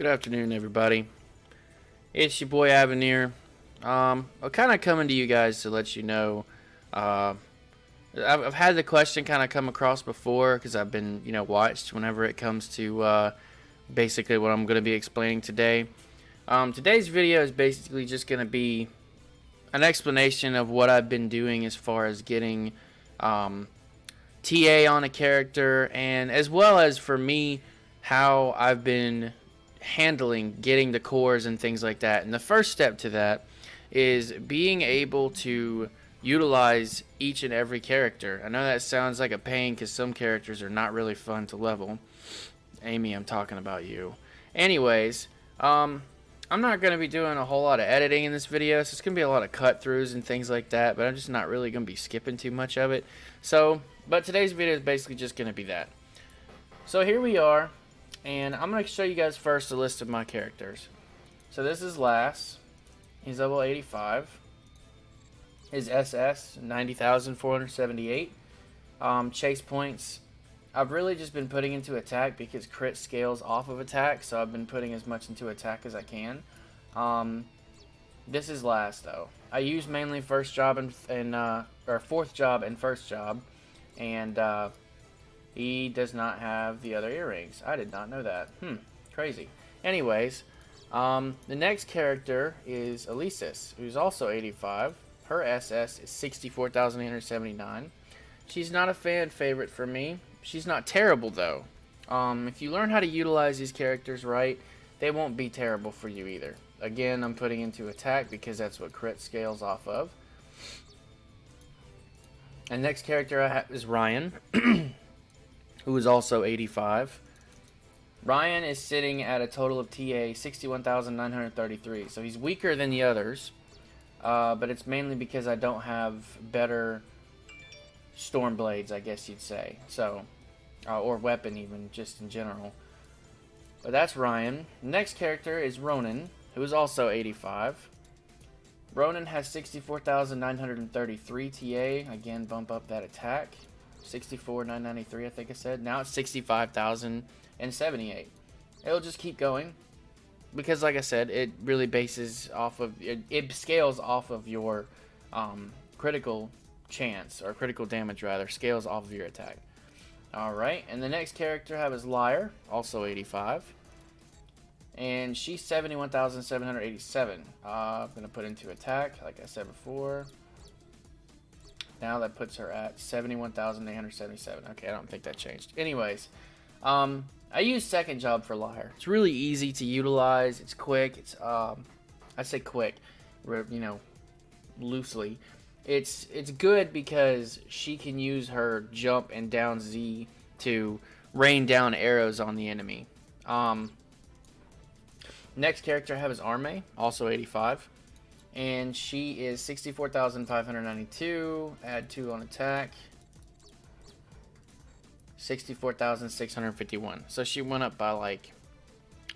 Good afternoon, everybody. It's your boy Avenir. I'm kind of coming to you guys to let you know. Uh, I've had the question kind of come across before because I've been, watched whenever it comes to basically what I'm going to be explaining today. Today's video is basically just going to be an explanation of what I've been doing as far as getting TA on a character, and as well as for me, how I've been handling getting the cores and things like that. And the first step to that is being able to utilize each and every character. I know that sounds like a pain because some characters are not really fun to level. Amy, I'm talking about you. Anyways, I'm not going to be doing a whole lot of editing in this video, so it's going to be a lot of cut throughs and things like that, but I'm just not really going to be skipping too much of it. But today's video is basically just going to be that. So here we are, and I'm going to show you guys first a list of my characters. So this is Lass. He's level 85. His SS, 90,478. Chase points, I've really just been putting into attack because crit scales off of attack, so I've been putting as much into attack as I can. This is Lass though. I use mainly first job or fourth job and first job, and he does not have the other earrings. I did not know that. Crazy. Anyways, the next character is Alesis, who's also 85. Her SS is 64,879. She's not a fan favorite for me. She's not terrible though. If you learn how to utilize these characters right, they won't be terrible for you either. Again, I'm putting into attack because that's what crit scales off of. And next character I have is Ryan, who is also 85. Ryan is sitting at a total of TA 61,933, so he's weaker than the others, but it's mainly because I don't have better storm blades, I guess you'd say. So, or weapon even, just in general. But that's Ryan. Next character is Ronan, who is also 85. Ronan has 64,933 TA. Again, bump up that attack. 64,993, I think I said. Now it's 65,078. It'll just keep going because, like I said, it really bases off of it scales off of your critical chance, or critical damage rather, scales off of your attack. Alright, and the next character I have is Liar, also 85. And she's 71,787. I'm going to put into attack, like I said before. Now that puts her at 71,877. Okay, I don't think that changed. Anyways, I use second job for Liar. It's really easy to utilize. It's quick. It's I say quick, loosely. It's good because she can use her jump and down Z to rain down arrows on the enemy. Next character I have is Arme, also 85. And she is 64,592. Add 2 on attack. 64,651. So she went up by like,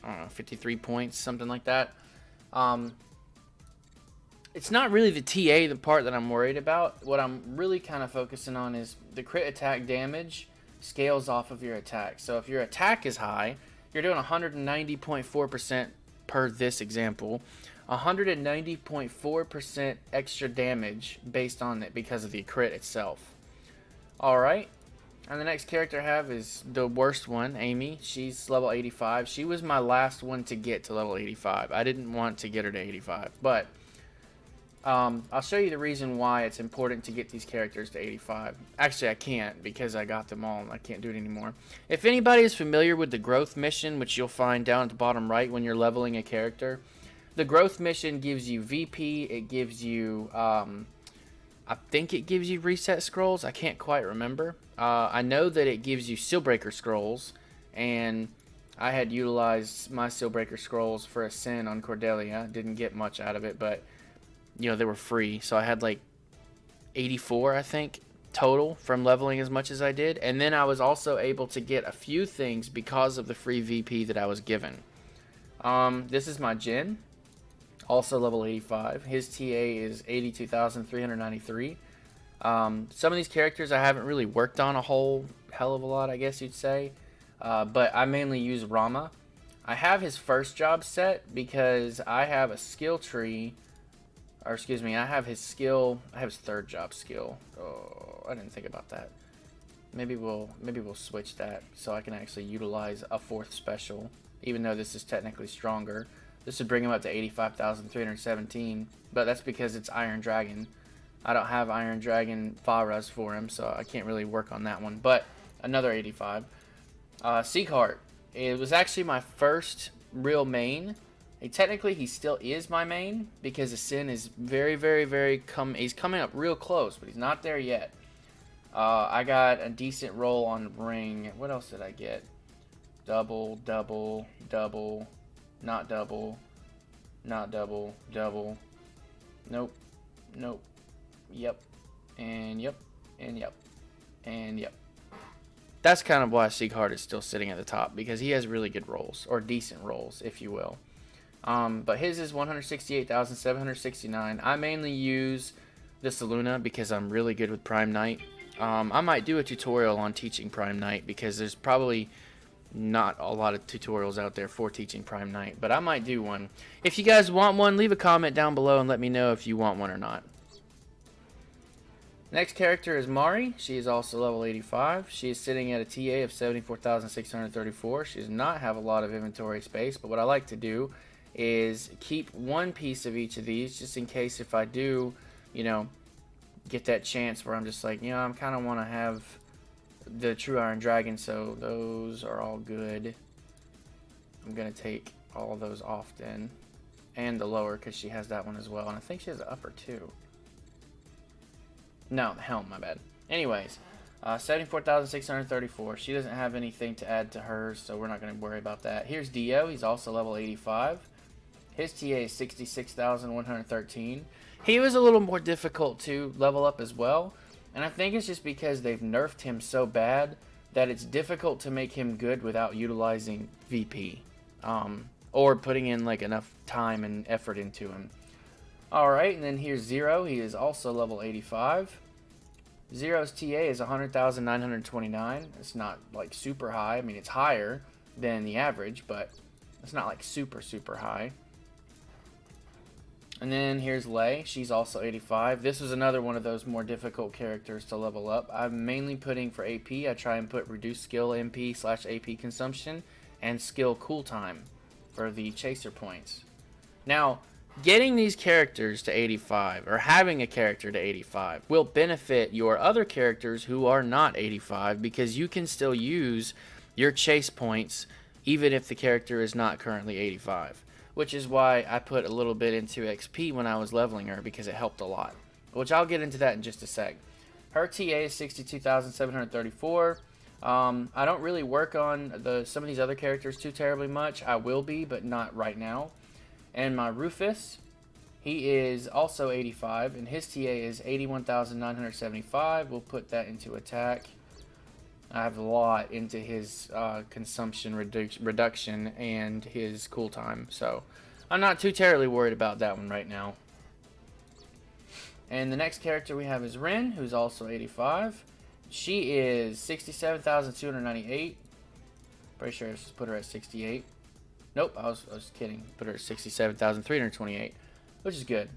I don't know, 53 points, something like that. It's not really the TA, the part that I'm worried about. What I'm really kind of focusing on is the crit attack damage scales off of your attack. So if your attack is high, you're doing 190.4% per this example. 190.4% extra damage based on it because of the crit itself. Alright. And the next character I have is the worst one, Amy. She's level 85. She was my last one to get to level 85. I didn't want to get her to 85, but I'll show you the reason why it's important to get these characters to 85. Actually, I can't because I got them all and I can't do it anymore. If anybody is familiar with the growth mission, which you'll find down at the bottom right when you're leveling a character, the growth mission gives you VP, it gives you, I think it gives you reset scrolls. I can't quite remember. I know that it gives you Sealbreaker scrolls, and I had utilized my Sealbreaker scrolls for Ascend on Cordelia. Didn't get much out of it, but they were free, so I had like 84, I think, total from leveling as much as I did. And then I was also able to get a few things because of the free VP that I was given. This is my Jin, also level 85. His TA is 82,393. Some of these characters I haven't really worked on a whole hell of a lot, I guess you'd say. But I mainly use Rama. I have his first job set because I have a skill tree, or excuse me, I have his third job skill. Oh, I didn't think about that. Maybe we'll switch that so I can actually utilize a fourth special, even though this is technically stronger. This would bring him up to 85,317, but that's because it's Iron Dragon. I don't have Iron Dragon Faras for him, so I can't really work on that one. But another 85. Seekheart. It was actually my first real main. Technically, he still is my main because Ascend is he's coming up real close, but he's not there yet. I got a decent roll on ring. What else did I get? Double, double, double, not double, not double, double. Nope, nope. Yep, and yep, and yep, and yep. That's kind of why Seekheart is still sitting at the top, because he has really good rolls, or decent rolls, if you will. But his is 168,769. I mainly use the Saluna because I'm really good with Prime Knight. I might do a tutorial on teaching Prime Knight because there's probably not a lot of tutorials out there for teaching Prime Knight, but I might do one. If you guys want one, leave a comment down below and let me know if you want one or not. Next character is Mari. She is also level 85. She is sitting at a TA of 74,634. She does not have a lot of inventory space, but what I like to do is keep one piece of each of these just in case if I do, you know, get that chance where I'm just like, you know, I kind of want to have the True Iron Dragon, so those are all good. I'm going to take all of those off then, and the lower because she has that one as well, and I think she has an upper too. No, the helm, my bad. Anyways, 74,634. She doesn't have anything to add to hers, so we're not going to worry about that. Here's Dio. He's also level 85. His TA is 66,113. He was a little more difficult to level up as well, and I think it's just because they've nerfed him so bad that it's difficult to make him good without utilizing VP, or putting in like enough time and effort into him. Alright, and then here's Zero. He is also level 85. Zero's TA is 100,929. It's not like super high. I mean, it's higher than the average, but it's not like super high. And then here's Lei. She's also 85. This was another one of those more difficult characters to level up. I'm mainly putting for AP. I try and put reduced skill MP/AP consumption and skill cool time for the chaser points. Now, getting these characters to 85, or having a character to 85, will benefit your other characters who are not 85, because you can still use your chase points even if the character is not currently 85. Which is why I put a little bit into XP when I was leveling her, because it helped a lot. Which I'll get into that in just a sec. Her TA is 62,734. I don't really work on some of these other characters too terribly much. I will be, but not right now. And my Rufus, he is also 85, and his TA is 81,975. We'll put that into attack. I have a lot into his consumption reduction and his cool time, so I'm not too terribly worried about that one right now. And the next character we have is Rin, who's also 85. She is 67,298. Pretty sure I just put her at 68. Nope, I was kidding. Put her at 67,328, which is good.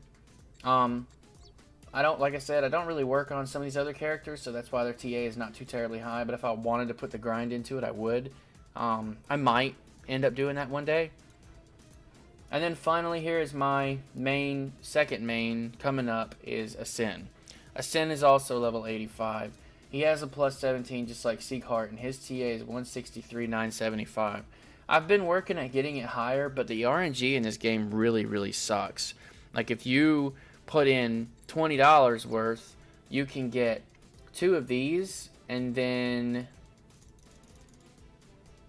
Like I said, I don't really work on some of these other characters, so that's why their TA is not too terribly high. But if I wanted to put the grind into it, I would. I might end up doing that one day. And then finally, here is my second main coming up is Ascend. Ascend is also level 85. He has a plus 17 just like Seekheart, and his TA is 163,975. I've been working at getting it higher, but the RNG in this game really sucks. Like, if you put in $20 worth, you can get 2 of these, and then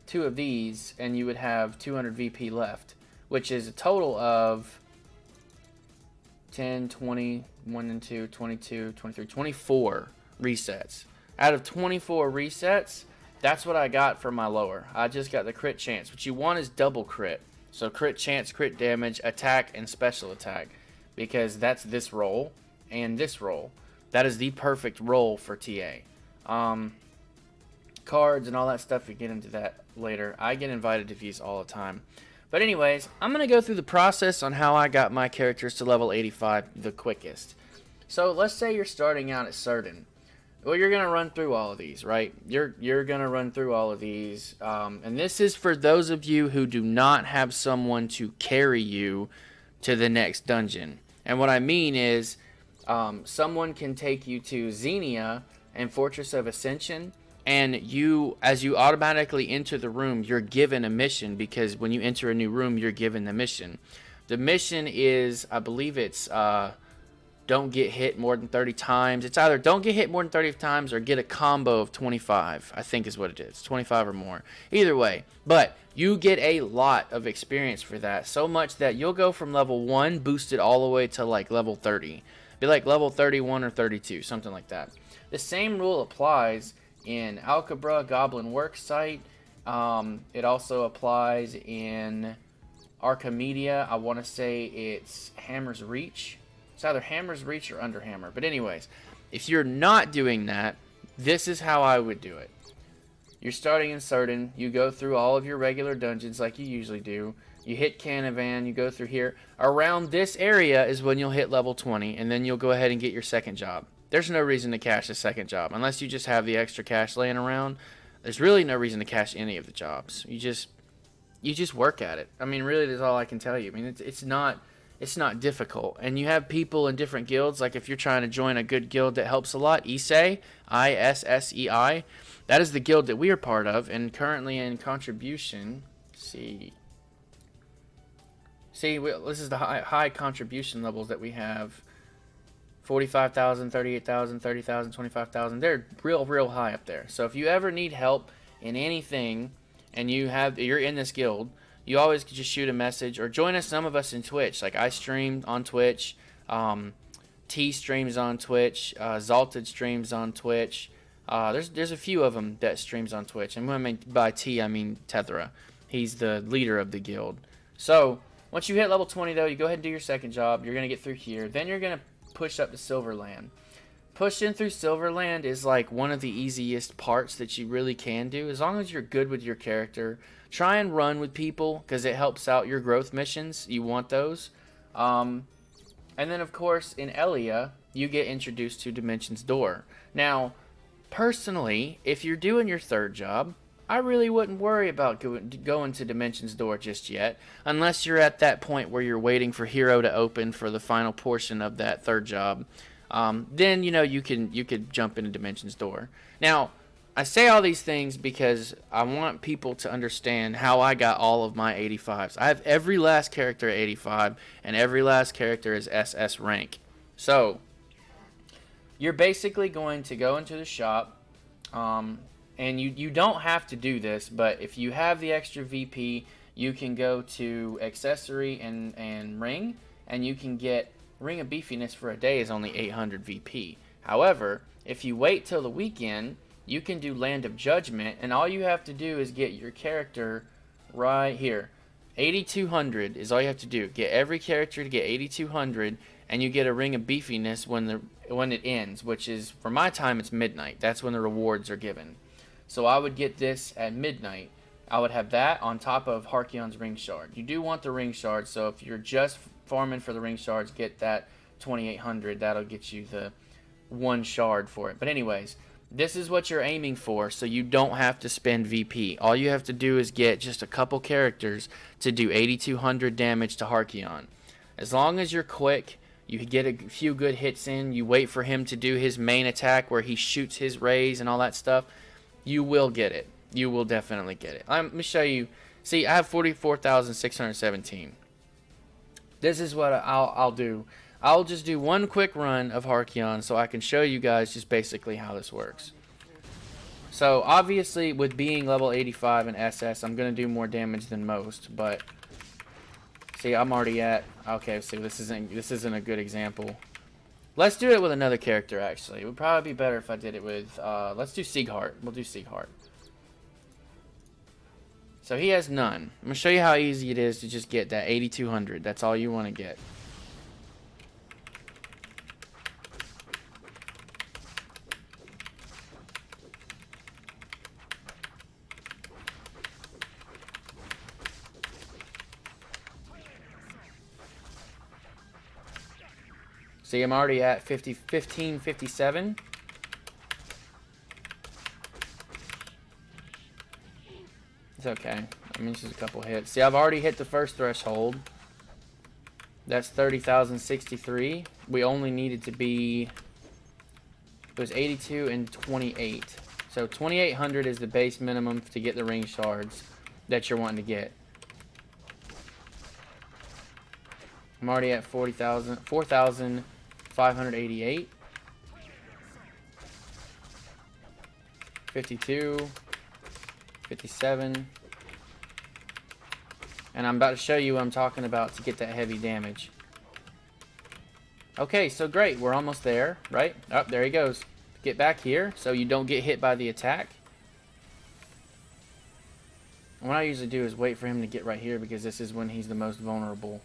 2 of these, and you would have 200 VP left, which is a total of 10, 20, 1 and 2, 22, 23, 24 resets. Out of 24 resets, that's what I got for my lower. I just got the crit chance. What you want is double crit. So crit chance, crit damage, attack, and special attack. Because that's this roll and this roll. That is the perfect roll for TA. Cards and all that stuff, we get into that later. I get invited to Vs all the time. But anyways, I'm going to go through the process on how I got my characters to level 85 the quickest. So let's say you're starting out at Certain. Well, you're going to run through all of these, right? You're going to run through all of these. And this is for those of you who do not have someone to carry you to the next dungeon. And what I mean is someone can take you to Xenia and Fortress of Ascension, and you, as you automatically enter the room, you're given a mission, because when you enter a new room, you're given the mission. The mission is, I believe it's don't get hit more than 30 times. It's either don't get hit more than 30 times or get a combo of 25, I think is what it is. 25 or more. Either way. But you get a lot of experience for that. So much that you'll go from level 1 boosted all the way to like level 30. Be like level 31 or 32, something like that. The same rule applies in Alcabra Goblin Worksite. It also applies in Archimedia. I want to say it's Hammer's Reach. It's either Hammer's Reach or Underhammer. But anyways, if you're not doing that, this is how I would do it. You're starting in Certain. You go through all of your regular dungeons like you usually do. You hit Canavan. You go through here. Around this area is when you'll hit level 20. And then you'll go ahead and get your second job. There's no reason to cash a second job. Unless you just have the extra cash laying around. There's really no reason to cash any of the jobs. You just work at it. I mean, really, that's all I can tell you. I mean, it's not difficult. And you have people in different guilds. Like if you're trying to join a good guild that helps a lot, Issei, Issei, that is the guild that we are part of, and currently in contribution. See, this is the high contribution levels that we have. 45,000, 38,000, 30,000, 25,000. They're real high up there. So if you ever need help in anything, and you're in this guild, you always could just shoot a message or join us. Some of us in Twitch, like I stream on Twitch, T streams on Twitch, Zalted streams on Twitch. There's a few of them that streams on Twitch, and when I mean by T, I mean Tethra. He's the leader of the guild. So once you hit level 20, though, you go ahead and do your second job. You're gonna get through here. Then you're gonna push up to Silverland. Pushing through Silverland is like one of the easiest parts that you really can do. As long as you're good with your character, try and run with people because it helps out your growth missions. You want those. And then, of course, in Elia, you get introduced to Dimension's Door. Now, personally, if you're doing your third job, I really wouldn't worry about going to Dimension's Door just yet, unless you're at that point where you're waiting for Hero to open for the final portion of that third job. Then you could jump into Dimension's Door. Now, I say all these things because I want people to understand how I got all of my 85s. I have every last character at 85, and every last character is SS rank. So you're basically going to go into the shop. And you don't have to do this, but if you have the extra VP, you can go to Accessory and Ring, and you can get Ring of Beefiness for a day is only 800 VP. However, if you wait till the weekend, you can do Land of Judgment, and all you have to do is get your character right here. 8,200 is all you have to do. Get every character to get 8,200, and you get a Ring of Beefiness when it ends, which is, for my time, it's midnight. That's when the rewards are given. So I would get this at midnight. I would have that on top of Harkion's Ring Shard. You do want the Ring Shard, so if you're just farming for the Ring Shards, get that 2,800. That'll get you the one shard for it. But anyways, this is what you're aiming for, so you don't have to spend VP. All you have to do is get just a couple characters to do 8,200 damage to Harkion. As long as you're quick, you get a few good hits in, you wait for him to do his main attack where he shoots his rays and all that stuff, you will get it. You will definitely get it. Let me show you. See, I have 44,617. This is what I'll do. I'll just do one quick run of Harkion so I can show you guys just basically how this works. So, obviously, with being level 85 in SS, I'm going to do more damage than most, but see, I'm already at... Okay, see, this isn't a good example. Let's do it with another character, actually. It would probably be better if I did it with... let's do Sieghart. We'll do Sieghart. So he has none. I'm going to show you how easy it is to just get that 8,200. That's all you want to get. See, I'm already at 1557. It's okay. I mean, it's just a couple hits. See, I've already hit the first threshold. That's 30,063. We only needed to be... It was 82 and 28. So 2,800 is the base minimum to get the ring shards that you're wanting to get. I'm already at 4,588. 52. 57. And I'm about to show you what I'm talking about to get that heavy damage. Okay, so great. We're almost there, right? Oh, there he goes. Get back here so you don't get hit by the attack. What I usually do is wait for him to get right here because this is when he's the most vulnerable.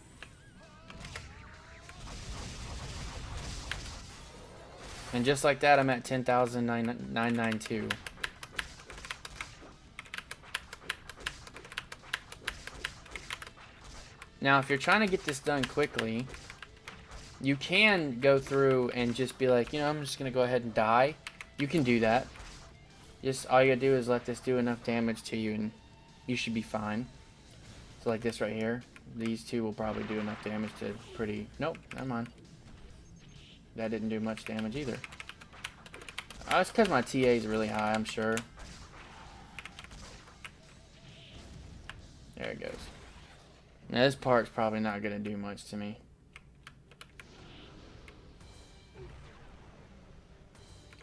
And just like that, I'm at 10,992. Now, if you're trying to get this done quickly, you can go through and just be like, you know, I'm just going to go ahead and die. You can do that. Just all you got to do is let this do enough damage to you and you should be fine. So like this right here. These two will probably do enough damage to pretty... Nope, never mind. That didn't do much damage either. It's because my TA is really high, I'm sure. There it goes. Now this part's probably not going to do much to me.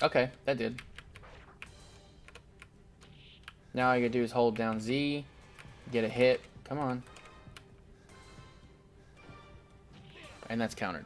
Okay, that did. Now all you gotta do is hold down Z, get a hit. Come on. And that's countered.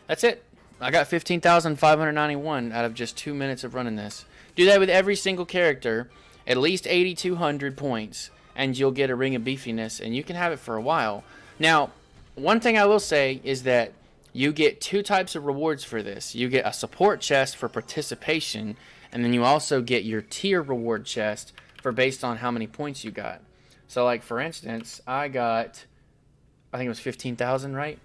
That's it. I got 15,591 out of just 2 minutes of running this. Do that with every single character, at least 8,200 points, and you'll get a Ring of Beefiness, and you can have it for a while. Now, one thing I will say is that you get two types of rewards for this. You get a support chest for participation, and then you also get your tier reward chest for based on how many points you got. So, like, for instance, I got, I think it was 15,000, right?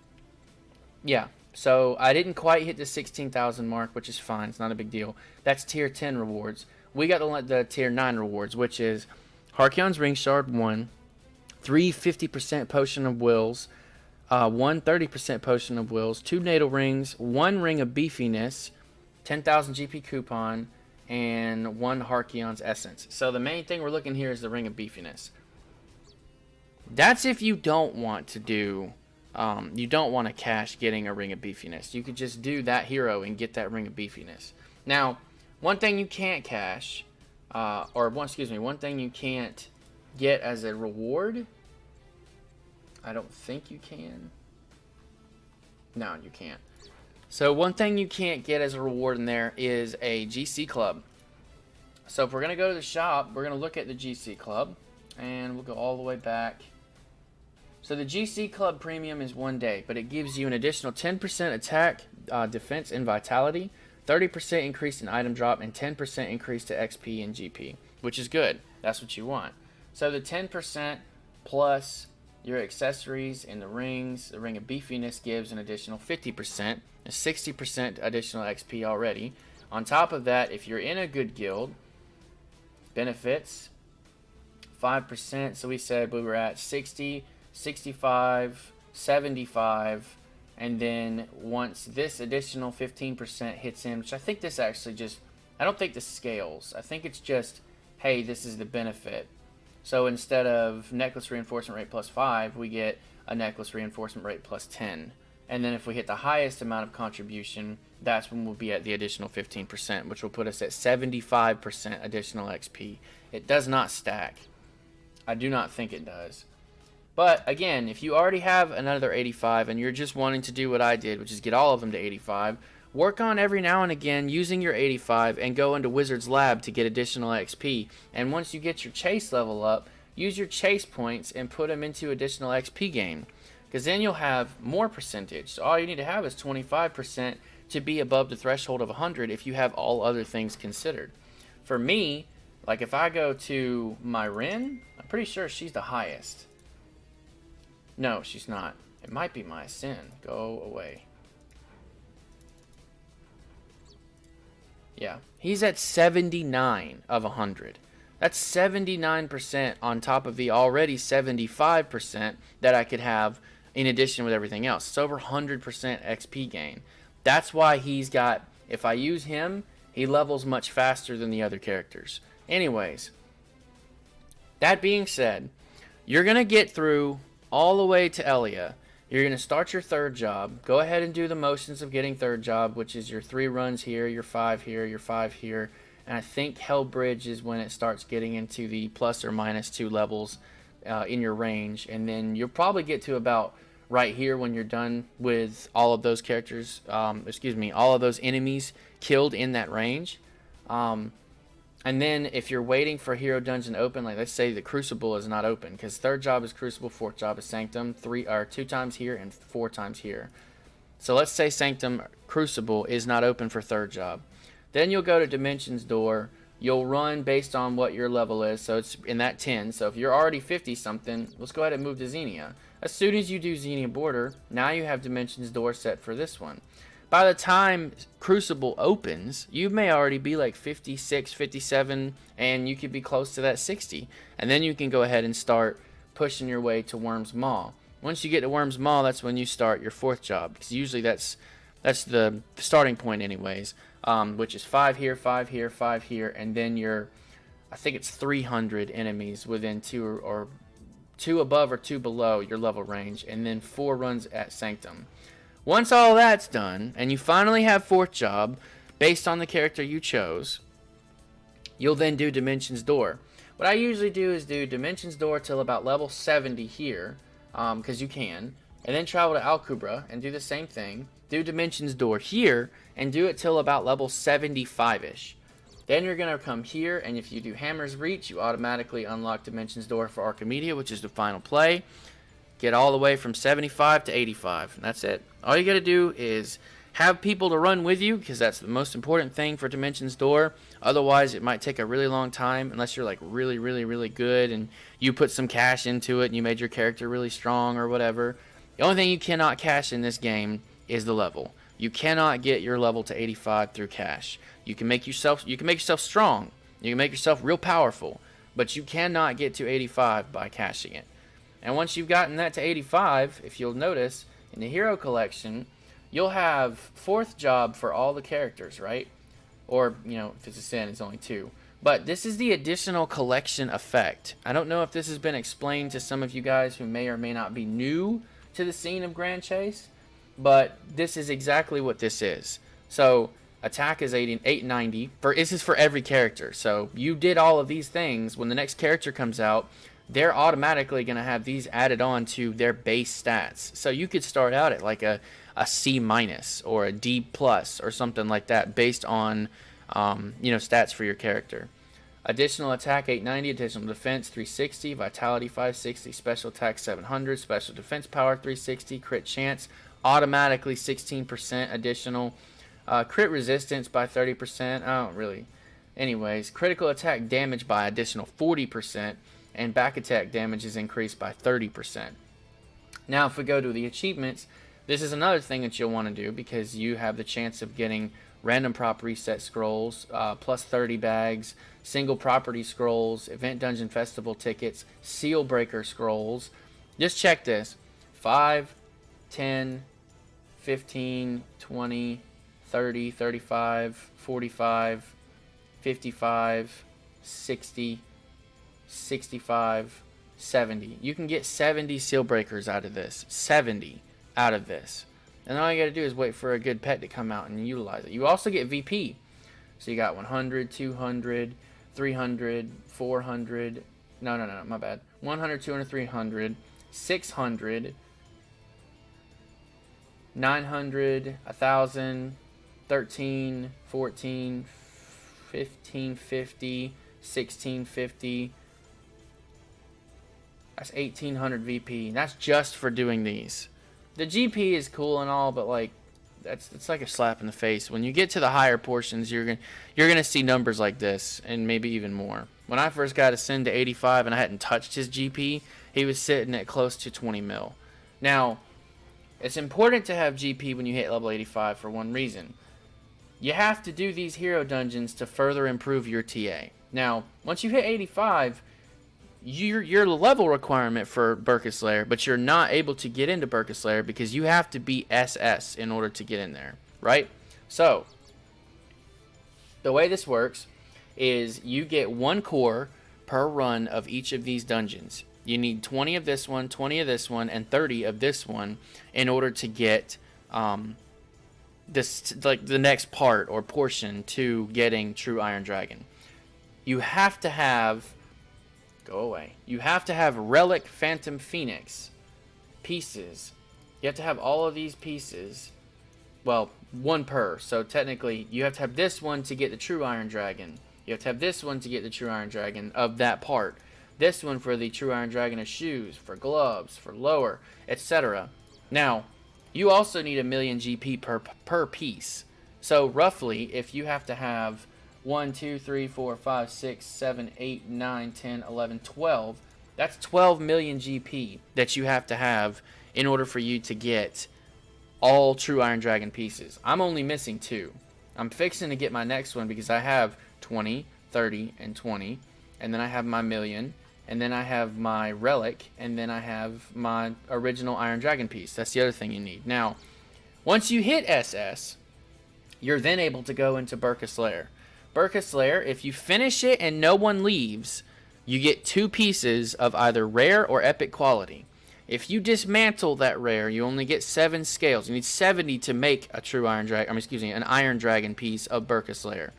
Yeah. So, I didn't quite hit the 16,000 mark, which is fine. It's not a big deal. That's tier 10 rewards. We got the tier 9 rewards, which is Harkion's Ring Shard 1, 3 50% Potion of Wills, 1 30% Potion of Wills, 2 NATO Rings, 1 Ring of Beefiness, 10,000 GP coupon, and 1 Harkion's Essence. So the main thing we're looking here is the Ring of Beefiness. That's if you don't want to do, you don't want to cash getting a Ring of Beefiness. You could just do that hero and get that Ring of Beefiness. Now, one thing you can't cash, one thing you can't get as a reward, I don't think you can. No, you can't. So one thing you can't get as a reward in there is a GC Club. So if we're going to go to the shop, we're going to look at the GC Club. And we'll go all the way back. So the GC Club Premium is 1 day, but it gives you an additional 10% attack, defense, and vitality, 30% increase in item drop, and 10% increase to XP and GP, which is good. That's what you want. So the 10% plus your accessories and the rings, the Ring of Beefiness gives an additional 50%, a 60% additional XP already. On top of that, if you're in a good guild, benefits, 5%. So we said we were at 60, 65, 75, and then once this additional 15% hits in, which I think this actually just, I don't think this scales. I think it's just, hey, this is the benefit. So instead of necklace reinforcement rate plus 5, we get a necklace reinforcement rate plus 10. And then if we hit the highest amount of contribution, that's when we'll be at the additional 15%, which will put us at 75% additional XP. It does not stack. I do not think it does. But again, if you already have another 85 and you're just wanting to do what I did, which is get all of them to 85, work on every now and again using your 85 and go into Wizard's Lab to get additional XP. And once you get your chase level up, use your chase points and put them into additional XP gain. Because then you'll have more percentage. So all you need to have is 25% to be above the threshold of 100 if you have all other things considered. For me, like if I go to my Ren, I'm pretty sure she's the highest. No, she's not. It might be my Sin. Go away. Yeah, he's at 79 of 100. That's 79% on top of the already 75% that I could have in addition with everything else. It's over 100% XP gain. That's why he's got, if I use him, he levels much faster than the other characters. Anyways, that being said, you're going to get through all the way to Elia. You're going to start your third job. Go ahead and do the motions of getting third job, which is your 3 runs here, your 5 here, your 5 here. And I think Hellbridge is when it starts getting into the plus or minus 2 levels in your range. And then you'll probably get to about right here when you're done with all of those characters, all of those enemies killed in that range. And then if you're waiting for Hero Dungeon to open, like let's say the Crucible is not open, because third job is Crucible, fourth job is Sanctum, 2 times here and 4 times here. So let's say Sanctum Crucible is not open for third job. Then you'll go to Dimensions Door. You'll run based on what your level is, so it's in that 10. So if you're already 50 something, let's go ahead and move to Xenia. As soon as you do Xenia Border, now you have Dimensions Door set for this one. By the time Crucible opens, you may already be like 56, 57, and you could be close to that 60. And then you can go ahead and start pushing your way to Worm's Maw. Once you get to Worm's Maw, that's when you start your fourth job, because usually that's the starting point anyways, which is 5 here, 5 here, 5 here, and then I think it's 300 enemies within 2 above or 2 below your level range, and then 4 runs at Sanctum. Once all that's done, and you finally have fourth job, based on the character you chose, you'll then do Dimensions Door. What I usually do is do Dimensions Door till about level 70 here, because you can, and then travel to Alcubra and do the same thing, do Dimensions Door here, and do it till about level 75-ish. Then you're going to come here, and if you do Hammer's Reach, you automatically unlock Dimensions Door for Archimedia, which is the final play. Get all the way from 75 to 85. And that's it. All you got to do is have people to run with you, because that's the most important thing for Dimensions Door. Otherwise, it might take a really long time unless you're like really, really, really good and you put some cash into it and you made your character really strong or whatever. The only thing you cannot cash in this game is the level. You cannot get your level to 85 through cash. You can make yourself strong. You can make yourself real powerful, but you cannot get to 85 by cashing it. And once you've gotten that to 85, if you'll notice, in the Hero Collection, you'll have fourth job for all the characters, right? Or, if it's a Sin, it's only 2. But this is the additional collection effect. I don't know if this has been explained to some of you guys who may or may not be new to the scene of Grand Chase, but this is exactly what this is. So, attack is 890. This is for every character. So, you did all of these things. When the next character comes out, they're automatically going to have these added on to their base stats. So you could start out at like a C- or a D+ or something like that based on, stats for your character. Additional attack 890, additional defense 360, vitality 560, special attack 700, special defense power 360, crit chance automatically 16% additional, crit resistance by 30%. I don't really. Anyways, critical attack damage by additional 40%. And back attack damage is increased by 30%. Now, if we go to the achievements, this is another thing that you'll want to do, because you have the chance of getting random prop reset scrolls, plus 30 bags, single property scrolls, event dungeon festival tickets, seal breaker scrolls. Just check this: 5, 10, 15, 20, 30, 35, 45, 55, 60, 65, 70. You can get 70 seal breakers out of this. 70 out of this. And all you got to do is wait for a good pet to come out and utilize it. You also get VP. So you got 100, 200, 300, 400. No, my bad. 100, 200, 300, 600, 900, 1,000, 13, 14, 1550, 1650. That's 1,800 VP. That's just for doing these. The GP is cool and all, but like it's like a slap in the face. When you get to the higher portions, you're gonna see numbers like this and maybe even more. When I first got Ascend to 85 and I hadn't touched his GP, he was sitting at close to 20 mil. Now, it's important to have GP when you hit level 85 for one reason. you have to do these hero dungeons to further improve your TA. Now, once you hit 85, your level requirement for Burkus Lair, but you're not able to get into Burkus Lair because you have to be SS in order to get in there, right? So, the way this works is you get 1 core per run of each of these dungeons. You need 20 of this one, 20 of this one, and 30 of this one in order to get this, like, the next part or portion to getting True Iron Dragon. You have to have You have to have Relic Phantom Phoenix pieces. You have to have all of these pieces. Well, 1 per. So technically, you have to have this one to get the True Iron Dragon. You have to have this one to get the True Iron Dragon of that part. This one for the True Iron Dragon of shoes, for gloves, for lower, etc. Now, you also need 1,000,000 GP per piece. So roughly, if you have to have 1, 2, 3, 4, 5, 6, 7, 8, 9, 10, 11, 12. That's 12 million GP that you have to have in order for you to get all True Iron Dragon pieces. I'm only missing 2. I'm fixing to get my next one because I have 20, 30, and 20. And then I have my 1,000,000. And then I have my Relic. And then I have my original Iron Dragon piece. That's the other thing you need. Now, once you hit SS, you're then able to go into Burkus Lair. Burkus Lair, if you finish it and no one leaves, you get 2 pieces of either rare or epic quality. If you dismantle that rare, you only get 7 scales. You need 70 to make a True Iron Dragon, an Iron Dragon piece of Burkus Lair.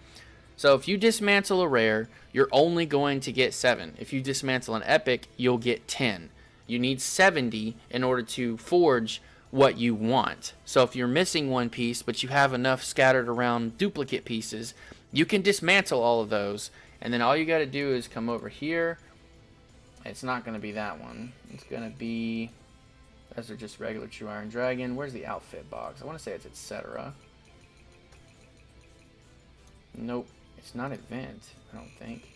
So if you dismantle a rare, you're only going to get 7. If you dismantle an epic, you'll get 10. You need 70 in order to forge what you want. So if you're missing 1 piece, but you have enough scattered around duplicate pieces, you can dismantle all of those, and then all you got to do is come over here. It's not going to be that one. It's going to be, those are just regular True Iron Dragon. Where's the outfit box? I want to say it's etc. Nope, it's not event, I don't think.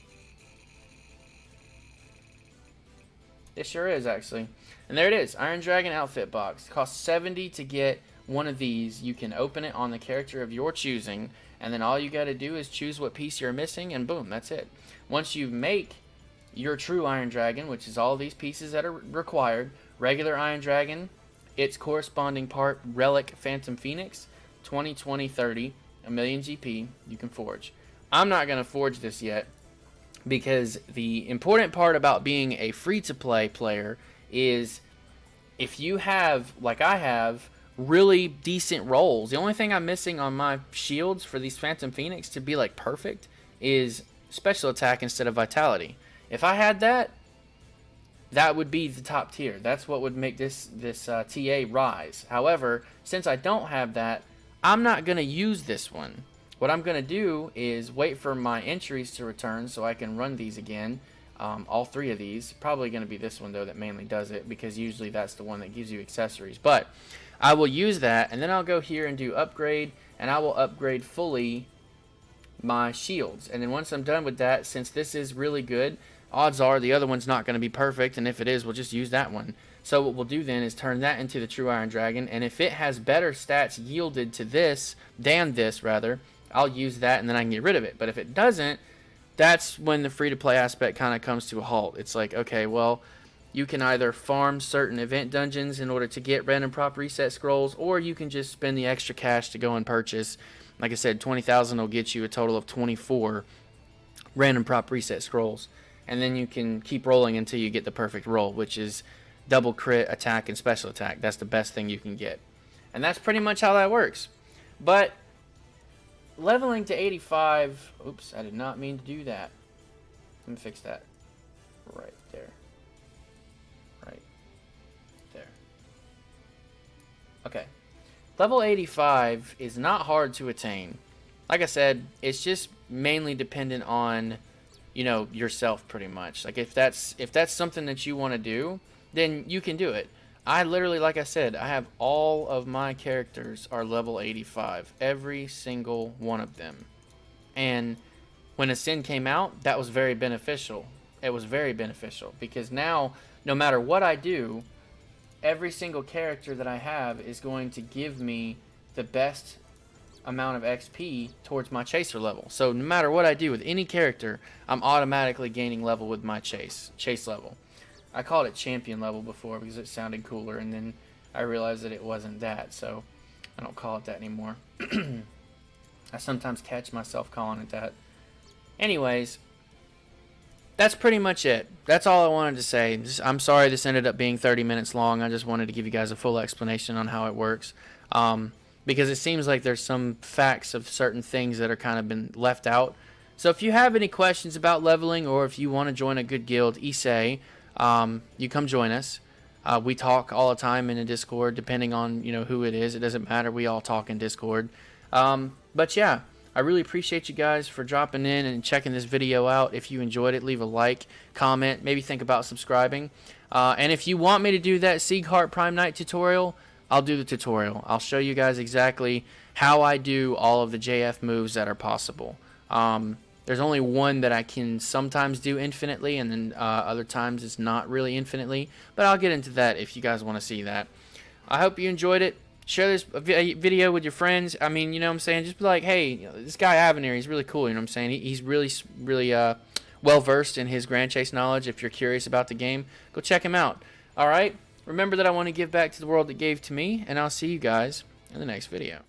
It sure is, actually. And there it is, Iron Dragon outfit box. It costs 70 to get one of these. You can open it on the character of your choosing, and then all you got to do is choose what piece you're missing, and boom, that's it. Once you make your True Iron Dragon, which is all these pieces that are required, regular Iron Dragon, its corresponding part, Relic Phantom Phoenix, 20, 20, 30, 1,000,000 GP, you can forge. I'm not going to forge this yet, because the important part about being a free-to-play player is if you have, like I have, really decent rolls. The only thing I'm missing on my shields for these Phantom Phoenix to be like perfect is special attack instead of vitality. If I had that, that would be the top tier. That's what would make this TA rise. However, since I don't have that, I'm not going to use this one. What I'm going to do is wait for my entries to return so I can run these again. All 3 of these. Probably going to be this one, though, that mainly does it, because usually that's the one that gives you accessories. But I will use that, and then I'll go here and do upgrade, and I will upgrade fully my shields. And then once I'm done with that, since this is really good, odds are the other one's not going to be perfect, and if it is, we'll just use that one. So what we'll do then is turn that into the True Iron Dragon, and if it has better stats yielded to this, than this rather, I'll use that, and then I can get rid of it. But if it doesn't, that's when the free-to-play aspect kind of comes to a halt. It's like, okay, well, you can either farm certain event dungeons in order to get random prop reset scrolls, or you can just spend the extra cash to go and purchase. Like I said, 20,000 will get you a total of 24 random prop reset scrolls. And then you can keep rolling until you get the perfect roll, which is double crit, attack, and special attack. That's the best thing you can get. And that's pretty much how that works. But leveling to 85... Oops, I did not mean to do that. Let me fix that. Right there. Right there. Okay. Level 85 is not hard to attain. Like I said, it's just mainly dependent on, you know, yourself pretty much. Like if that's something that you want to do, then you can do it. I literally, like I said, I have all of my characters are level 85. Every single one of them. And when Ascend came out, that was very beneficial. It was very beneficial because now, no matter what I do, every single character that I have is going to give me the best amount of XP towards my chaser level. So no matter what I do with any character, I'm automatically gaining level with my chase level. I called it champion level before because it sounded cooler, and then I realized that it wasn't that, so I don't call it that anymore. I sometimes catch myself calling it that. Anyways, that's pretty much it. That's all I wanted to say. I'm sorry this ended up being 30 minutes long. I just wanted to give you guys a full explanation on how it works. Because it seems like there's some facts of certain things that are kind of been left out. So if you have any questions about leveling, or if you want to join a good guild, Issei, you come join us. We talk all the time in a Discord, depending on who it is. It doesn't matter. We all talk in Discord. But yeah, I really appreciate you guys for dropping in and checking this video out. If you enjoyed it, leave a like, comment, maybe think about subscribing. And if you want me to do that Siegheart Prime Knight tutorial, I'll do the tutorial. I'll show you guys exactly how I do all of the JF moves that are possible. There's only one that I can sometimes do infinitely, and then other times it's not really infinitely. But I'll get into that if you guys want to see that. I hope you enjoyed it. Share this video with your friends. I mean, you know what I'm saying? Just be like, hey, this guy Avenir, he's really cool. You know what I'm saying? He's really well versed in his Grand Chase knowledge. If you're curious about the game, go check him out. All right? Remember that I want to give back to the world that gave to me, and I'll see you guys in the next video.